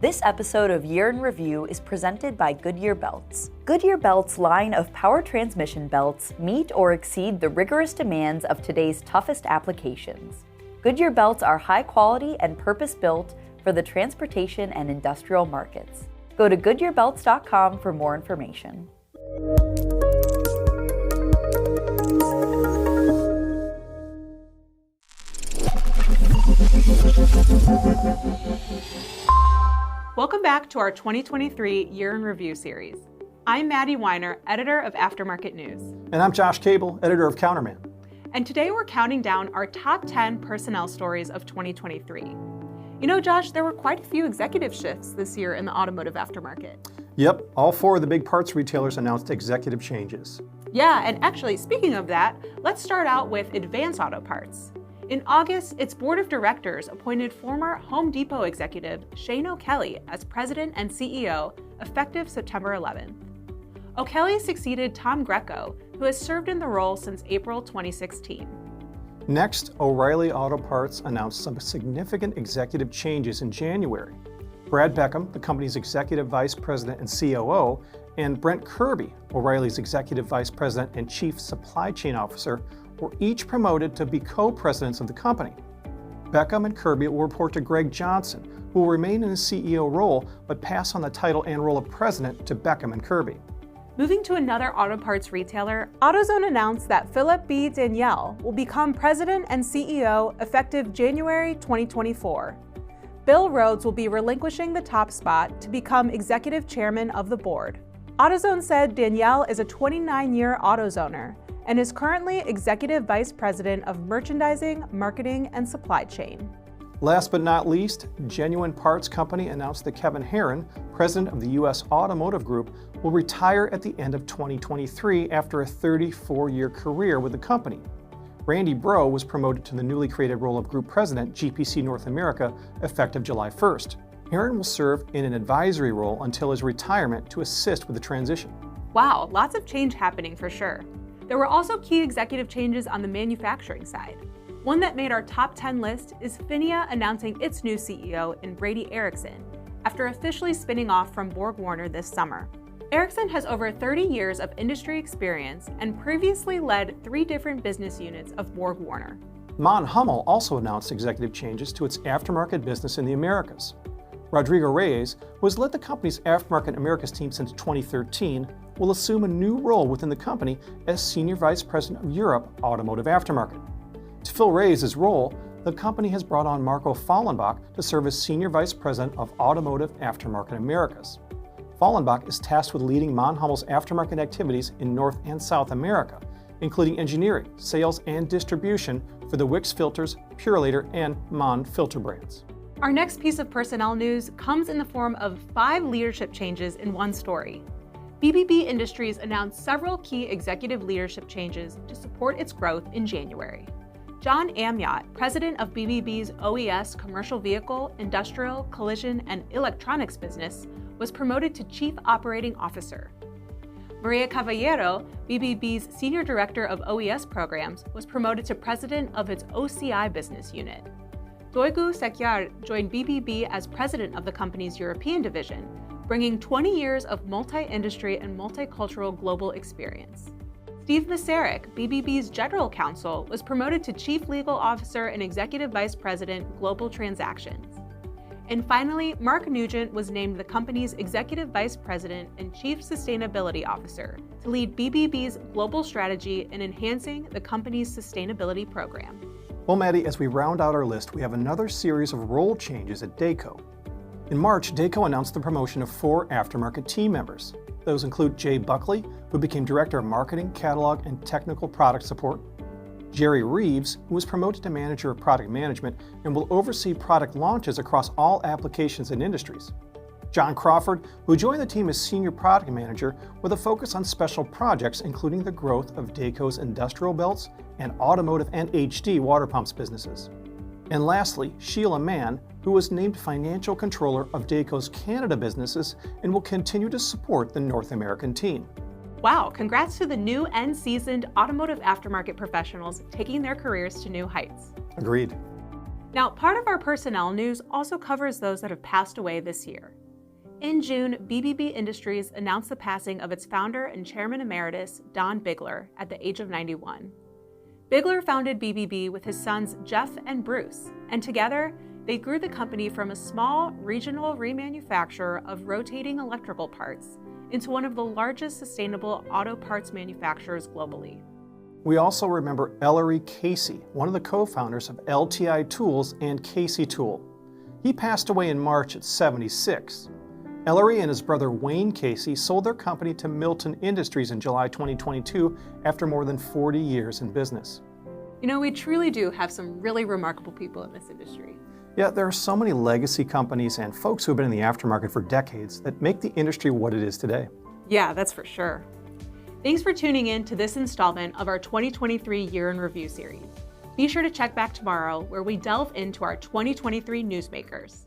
This episode of Year in Review is presented by Goodyear Belts. Goodyear Belts' line of power transmission belts meet or exceed the rigorous demands of today's toughest applications. Goodyear Belts are high quality and purpose-built for the transportation and industrial markets. Go to GoodyearBelts.com for more information. Welcome back to our 2023 Year in Review series. I'm Maddie Weiner, editor of Aftermarket News. And I'm Josh Cable, editor of Counterman. And today we're counting down our top 10 personnel stories of 2023. You know, Josh, there were quite a few executive shifts this year in the automotive aftermarket. Yep, all four of the big parts retailers announced executive changes. Yeah, and actually, speaking of that, let's start out with Advance Auto Parts. In August, its board of directors appointed former Home Depot executive Shane O'Kelly as president and CEO, effective September 11th. O'Kelly succeeded Tom Greco, who has served in the role since April 2016. Next, O'Reilly Auto Parts announced some significant executive changes in January. Brad Beckham, the company's executive vice president and COO, and Brent Kirby, O'Reilly's executive vice president and chief supply chain officer, were each promoted to be co-presidents of the company. Beckham and Kirby will report to Greg Johnson, who will remain in the CEO role but pass on the title and role of president to Beckham and Kirby. Moving to another auto parts retailer, AutoZone announced that Philip B. Daniele will become president and CEO effective January 2024. Bill Rhodes will be relinquishing the top spot to become executive chairman of the board. AutoZone said Daniele is a 29-year AutoZoner and is currently Executive Vice President of Merchandising, Marketing, and Supply Chain. Last but not least, Genuine Parts Company announced that Kevin Herron, president of the U.S. Automotive Group, will retire at the end of 2023 after a 34-year career with the company. Randy Breaux was promoted to the newly created role of Group President, GPC North America, effective July 1st. Herron will serve in an advisory role until his retirement to assist with the transition. Wow, lots of change happening for sure. There were also key executive changes on the manufacturing side. One that made our top 10 list is PHINIA announcing its new CEO in Brady Ericson, after officially spinning off from BorgWarner this summer. Ericson has over 30 years of industry experience and previously led 3 different business units of BorgWarner. Mann Hummel also announced executive changes to its aftermarket business in the Americas. Rodrigo Reyes, who has led the company's Aftermarket Americas team since 2013, will assume a new role within the company as Senior Vice President of Europe Automotive Aftermarket. To fill Reyes' role, the company has brought on Marco Fallenbach to serve as Senior Vice President of Automotive Aftermarket Americas. Fallenbach is tasked with leading Mann Hummel's aftermarket activities in North and South America, including engineering, sales, and distribution for the Wix Filters, Purolator, and Mann filter brands. Our next piece of personnel news comes in the form of 5 leadership changes in one story. BBB Industries announced several key executive leadership changes to support its growth in January. John Amyot, president of BBB's OES commercial vehicle, industrial, collision, and electronics business, was promoted to chief operating officer. Maria Caballero, BBB's senior director of OES programs, was promoted to president of its OCI business unit. Duygu Sekyar joined BBB as president of the company's European division, bringing 20 years of multi-industry and multicultural global experience. Steve Masaryk, BBB's general counsel, was promoted to chief legal officer and executive vice president, global transactions. And finally, Mark Nugent was named the company's executive vice president and chief sustainability officer to lead BBB's global strategy in enhancing the company's sustainability program. Well, Maddie, as we round out our list, we have another series of role changes at Dayco. In March, Dayco announced the promotion of 4 aftermarket team members. Those include Jay Buckley, who became Director of Marketing, Catalog, and Technical Product Support, Jerry Reeves, who was promoted to Manager of Product Management and will oversee product launches across all applications and industries, John Crawford, who joined the team as Senior Product Manager with a focus on special projects including the growth of Dayco's industrial belts and automotive and HD water pumps businesses. And lastly, Sheila Mann, who was named Financial Controller of Dayco's Canada businesses and will continue to support the North American team. Wow, congrats to the new and seasoned automotive aftermarket professionals taking their careers to new heights. Agreed. Now, part of our personnel news also covers those that have passed away this year. In June, BBB Industries announced the passing of its founder and chairman emeritus, Don Bigler, at the age of 91. Bigler founded BBB with his sons Jeff and Bruce, and together, they grew the company from a small, regional remanufacturer of rotating electrical parts into one of the largest sustainable auto parts manufacturers globally. We also remember Ellery Casey, one of the co-founders of LTI Tools and Casey Tool. He passed away in March at 76. Ellery and his brother Wayne Casey sold their company to Milton Industries in July 2022 after more than 40 years in business. You know, we truly do have some really remarkable people in this industry. Yeah, there are so many legacy companies and folks who have been in the aftermarket for decades that make the industry what it is today. Yeah, that's for sure. Thanks for tuning in to this installment of our 2023 Year in Review series. Be sure to check back tomorrow where we delve into our 2023 newsmakers.